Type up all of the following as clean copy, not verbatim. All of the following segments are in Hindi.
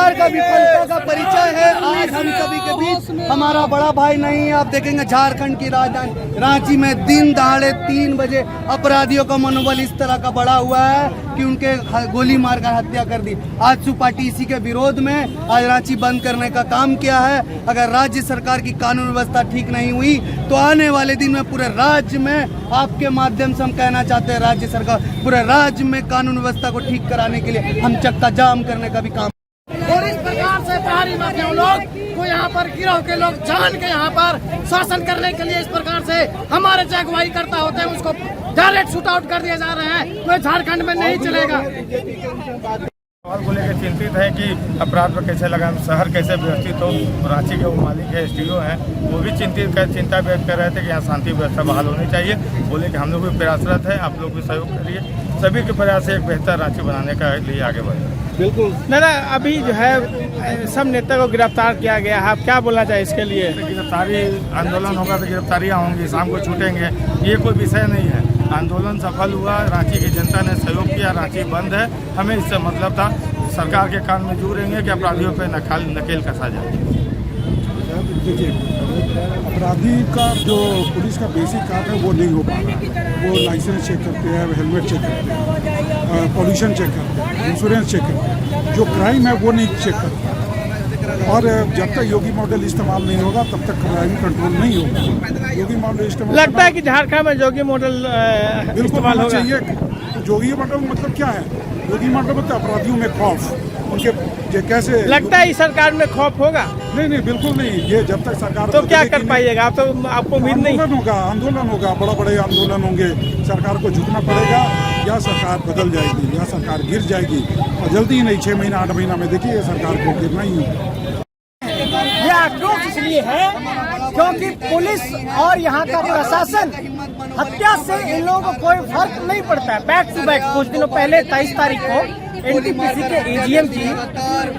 सरकार का विफलता का परिचय है। आज हम सभी के बीच हमारा बड़ा भाई नहीं है। आप देखेंगे झारखंड की राजधानी रांची में दिन दहाड़े 3 बजे अपराधियों का मनोबल इस तरह का बढ़ा हुआ है कि उनके गोली मारकर हत्या कर दी। आजसू पार्टी इसी के विरोध में आज रांची बंद करने का काम किया है। अगर राज्य सरकार की कानून व्यवस्था ठीक नहीं हुई तो आने वाले दिन में पूरे राज्य में, आपके माध्यम से हम कहना चाहते हैं, राज्य सरकार पूरे राज्य में कानून व्यवस्था को ठीक कराने के लिए हम चक्का जाम करने का भी काम। और इस प्रकार से बाहरी माफियाओं लोग को यहाँ पर गिरोह के लोग जान के यहाँ पर शासन करने के लिए इस प्रकार से हमारे जो अगुवाई करता होते हैं उसको डायरेक्ट शूट आउट कर दिए जा रहे हैं। कोई झारखंड में नहीं चलेगा। और को लेकर चिंतित है कि अपराध पर कैसे लगाएं, शहर कैसे व्यवस्थित हो। रांची के वो मालिक है, SDO हैं, वो भी चिंता व्यक्त कर रहे थे कि यहाँ शांति व्यवस्था बहाल होनी चाहिए। बोले कि हम लोग भी प्रयासरत है, आप लोग भी सहयोग करिए। सभी के प्रयास से एक बेहतर रांची बनाने का लिए आगे बढ़े। बिल्कुल ना, अभी जो है सब नेता को गिरफ्तार किया गया है, आप क्या बोलना चाहिए इसके लिए? गिरफ्तारी आंदोलन होगा तो गिरफ्तारियाँ होंगी, शाम को छूटेंगे, ये कोई विषय नहीं है। आंदोलन सफल हुआ, रांची की जनता ने सहयोग किया, रांची बंद है। हमें इससे मतलब था सरकार के कान में जुड़ेंगे कि अपराधियों पर नकेल कसा जाए। देखिए, अपराधी का जो पुलिस का बेसिक काम है वो नहीं हो पा रहा। वो लाइसेंस चेक करते हैं, हेलमेट चेक करते हैं, पॉल्यूशन चेक करते हैं, इंश्योरेंस चेक करते हैं। जो क्राइम है वो नहीं चेक करते। और जब तक योगी मॉडल इस्तेमाल नहीं होगा तब तक क्राइम कंट्रोल नहीं होगा। योगी मॉडल इस्तेमाल लगता है कि झारखंड में योगी मॉडल इस्तेमाल होगा चाहिए। योगी मॉडल मतलब क्या है? योगी मॉडल मतलब अपराधियों में खौफ, उनके कैसे लगता है इस सरकार में खौफ होगा? नहीं, बिल्कुल नहीं। ये जब तक सरकार तो क्या कर पाइएगा आप? तो आपको उम्मीद नहीं? आंदोलन होगा, बड़े आंदोलन होंगे। सरकार को झुकना पड़ेगा, या सरकार बदल जाएगी या सरकार गिर जाएगी। और जल्दी ही नहीं, 6 महीना 8 महीना में देखिए सरकार को गिरना ही होगा। ये आक्रोश इसलिए है क्योंकि पुलिस और यहाँ का प्रशासन हत्या से इन लोगों को कोई फर्क नहीं पड़ता है। बैक टू बैक कुछ दिनों पहले 23 तारीख को NTPC के AGM की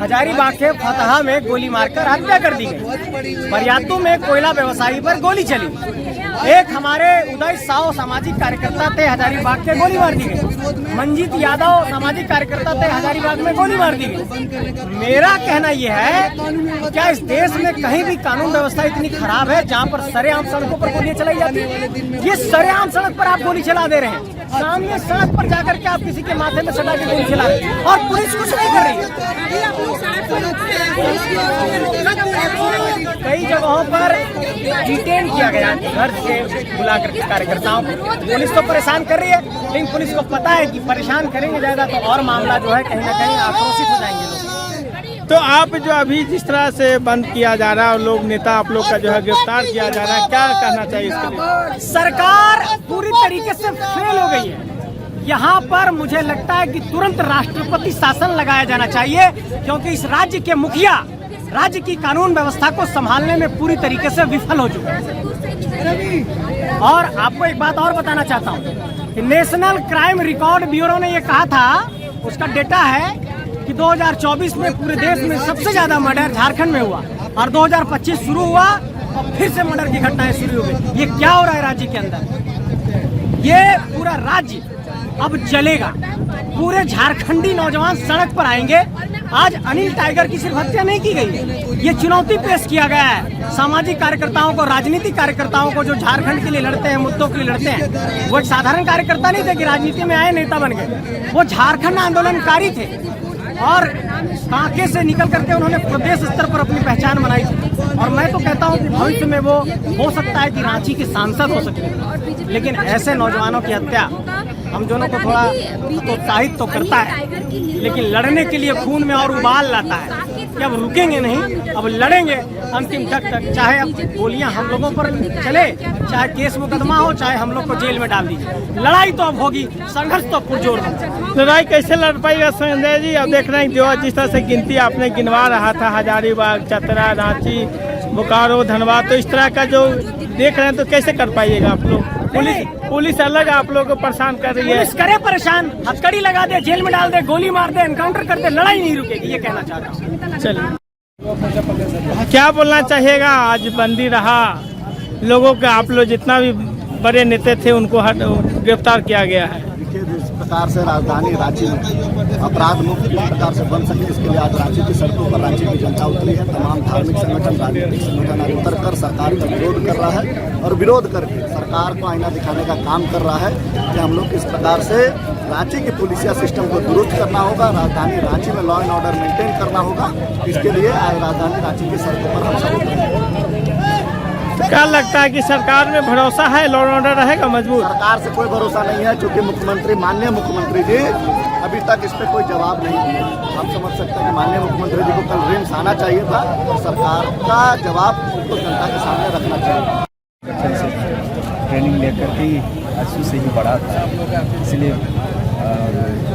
हजारीबाग के फतहा में गोली मारकर हत्या कर दी गई। बरियातू में कोयला व्यवसायी पर गोली चली। एक हमारे उदय साव सामाजिक कार्यकर्ता थे, हजारीबाग के गोली मार दी गई। मंजीत यादव सामाजिक कार्यकर्ता थे, हजारीबाग में गोली मार दी गई। मेरा कहना यह है, क्या इस देश में कहीं भी कानून व्यवस्था इतनी खराब है जहां पर सरेआम सड़कों पर गोलियां चलाई जाती है? ये सरेआम सड़क पर आप गोली चला दे रहे हैं। सामने सड़क पर जाकर के आप किसी के माथे में सटा के गोली चला रहे हैं और पुलिस कुछ नहीं कर रही है। कई जगहों पर डिटेन किया गया घर से बुला करके कार्यकर्ताओं को। पुलिस तो परेशान कर रही है, लेकिन पुलिस को पता है कि परेशान करेंगे ज्यादा तो और मामला जो है कहीं न कहीं आक्रोशित हो जाएंगे लोग। तो आप जो अभी जिस तरह से बंद किया जा रहा है और लोग नेता आप लोग का जो है गिरफ्तार किया जा रहा है, क्या कहना चाहिए इसके लिए? सरकार पूरी तरीके से फेल हो गई है। यहाँ पर मुझे लगता है कि तुरंत राष्ट्रपति शासन लगाया जाना चाहिए, क्योंकि इस राज्य के मुखिया राज्य की कानून व्यवस्था को संभालने में पूरी तरीके से विफल हो चुके हैं। और आपको एक बात और बताना चाहता हूँ कि नेशनल क्राइम रिकॉर्ड ब्यूरो ने ये कहा था, उसका डेटा है कि 2024 में पूरे देश में सबसे ज्यादा मर्डर झारखंड में हुआ और 2025 शुरू हुआ और फिर से मर्डर की घटनाएं शुरू हो गई। ये क्या हो रहा है राज्य के अंदर? ये पूरा राज्य अब जलेगा। पूरे झारखंडी नौजवान सड़क पर आएंगे। आज अनिल टाइगर की सिर्फ हत्या नहीं की गई, ये चुनौती पेश किया गया है सामाजिक कार्यकर्ताओं को, राजनीतिक कार्यकर्ताओं को जो झारखंड के लिए लड़ते हैं, मुद्दों के लिए लड़ते हैं। वो एक साधारण कार्यकर्ता नहीं थे कि राजनीति में आए नेता बन गए। वो झारखंड आंदोलनकारी थे और कांके से निकल करके उन्होंने प्रदेश स्तर पर अपनी पहचान बनाई थी। और मैं तो कहता हूँ कि भविष्य में वो हो सकता है कि रांची के सांसद हो सकते हैं। लेकिन ऐसे नौजवानों की हत्या हम दोनों को थोड़ा प्रोत्साहित तो करता है, लेकिन लड़ने के लिए खून में और उबाल लाता है कि अब रुकेंगे नहीं, अब लड़ेंगे अंतिम तक। चाहे अब गोलियां हम लोगों पर चले, चाहे केस मुकदमा हो, चाहे हम लोग को जेल में डाल दीजिए, लड़ाई तो अब होगी, संघर्ष तो पुरजोर होगा। लड़ाई कैसे लड़ पाएगा संजय जी? अब देख रहे हैं जो जिस तरह से गिनती आपने गिनवा रहा था, हजारीबाग, चतरा, रांची, बोकारो, धनबाद, तो इस तरह का जो देख रहे हैं तो कैसे कर पाइएगा आप लोग? पुलिस अलग आप लोग को परेशान कर रही है। पुलिस करे परेशान, हथकड़ी लगा दे, जेल में डाल दे, गोली मार दे, एनकाउंटर कर दे, लड़ाई नहीं रुकेगी, ये कहना चाहता हूँ। चलिए, क्या बोलना चाहिएगा? आज बंदी रहा लोगों का, आप लोग जितना भी बड़े नेता थे उनको गिरफ्तार किया गया है। देखिए, प्रकार से राजधानी रांची में अपराध मुक्त किस प्रकार से बन सके, इसके लिए आज रांची की सड़कों पर रांची की जनता उतरी है। तमाम धार्मिक संगठन, राजनीतिक संगठन आज उतर कर सरकार का विरोध कर रहा है और विरोध करके सरकार को आईना दिखाने का काम कर रहा है कि हम लोग किस प्रकार से रांची के पुलिसिया सिस्टम को दुरुस्त करना होगा, राजधानी रांची में लॉ एंड ऑर्डर मेंटेन करना होगा। इसके लिए आज राजधानी रांची की सड़कों पर हम सब उतरे। क्या लगता है कि सरकार में भरोसा है, लॉ एंड ऑर्डर रहेगा मजबूत? सरकार से कोई भरोसा नहीं है, क्योंकि मुख्यमंत्री, माननीय मुख्यमंत्री जी अभी तक इस पर कोई जवाब नहीं दिए। हम समझ सकते हैं कि माननीय मुख्यमंत्री जी को कल रिम्स आना चाहिए था और सरकार का जवाब उनको जनता के सामने रखना चाहिए। ट्रेनिंग लेकर के आंसू से ही बड़ा था, इसलिए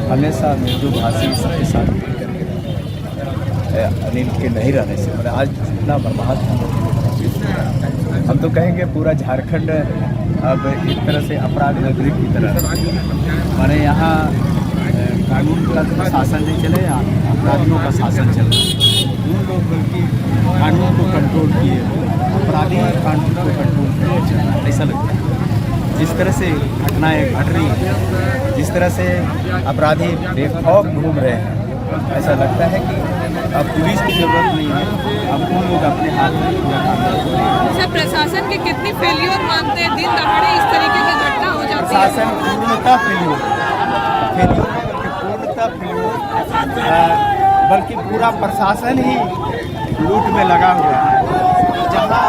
हमेशा मृदुभाषी सबके साथ अनिल के नहीं रहने से मैंने आज इतना बर्बाद हम तो कहेंगे पूरा झारखंड अब एक तरह से अपराध नगरी की तरह, माने यहाँ कानून का शासन नहीं चले, अपराधियों का शासन चले। उन लोग बल्कि कानून को कंट्रोल किए, अपराधी कानून को कंट्रोल किए, ऐसा लगता है। जिस तरह से घटनाएं घट रही हैं, जिस तरह से अपराधी बेखौफ घूम रहे हैं, ऐसा लगता है कि अब पुलिस की जरूरत नहीं है, अब उन लोग अपने हाथ में पूरा काम कर रहे हैं। सर, प्रशासन के कितनी फेलियर मानते हैं? दिन दहाड़े इस तरीके की घटना हो जाती है। प्रशासन पूर्णतः फेलियर बल्कि पूरा प्रशासन ही लूट में लगा हुआ है। जहाँ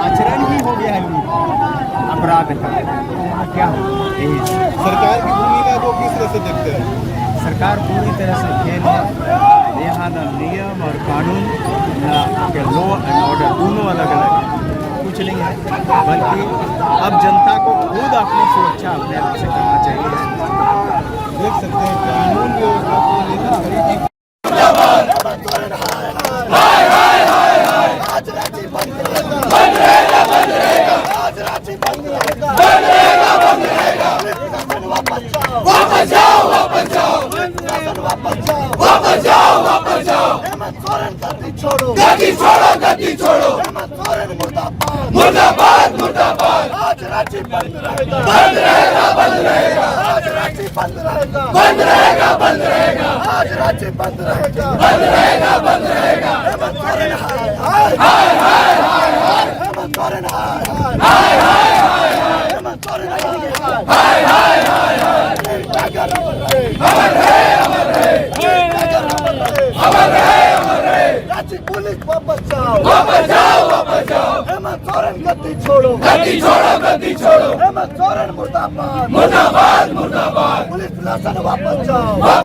आचरण ही हो गया है अपराध का, क्या सरकार की भूमिका को किस तरह से देखते हैं? सरकार पूरी तरह से फेल है। यहाँ न नियम और कानून, न लॉ एंड ऑर्डर, दोनों अलग अलग कुछ नहीं है, बल्कि अब जनता को खुद अपनी सुरक्षा अपने आप से करना चाहिए। देख सकते हैं कानून व्यवस्था को लेकर छोड़ो, गद्दी छोड़ो, गद्दी छोड़ो, मुर्दाबाद, मुर्दाबाद। आज रांची बंद रहेगा, बंद रहेगा, बंद रहेगा। आज रांची बंद रहेगा, बंद रहेगा, बंद रहेगा। आज रांची बंद रहेगा, बंद रहेगा, बंद रहेगा। हेमंत सोरेन हाय हाय हाय हाय हाय हाय। हेमंत सोरेन हाय हाय हाय हाय हाय। हेमंत सोरेन हाय हाय हाय हाय हाय। अमर है, अमर है, अमर है, अमर है। रांची पुलिस वापस जाओ, वापस जाओ, वापस जाओ। हेमंत सोरेन गद्दी छोड़ो, गद्दी छोड़ो, गद्दी छोड़ो। हेमंत सोरेन मुर्दाबाद, मुर्दाबाद, मुर्दाबाद। पुलिस प्रशासन वापस जाओ।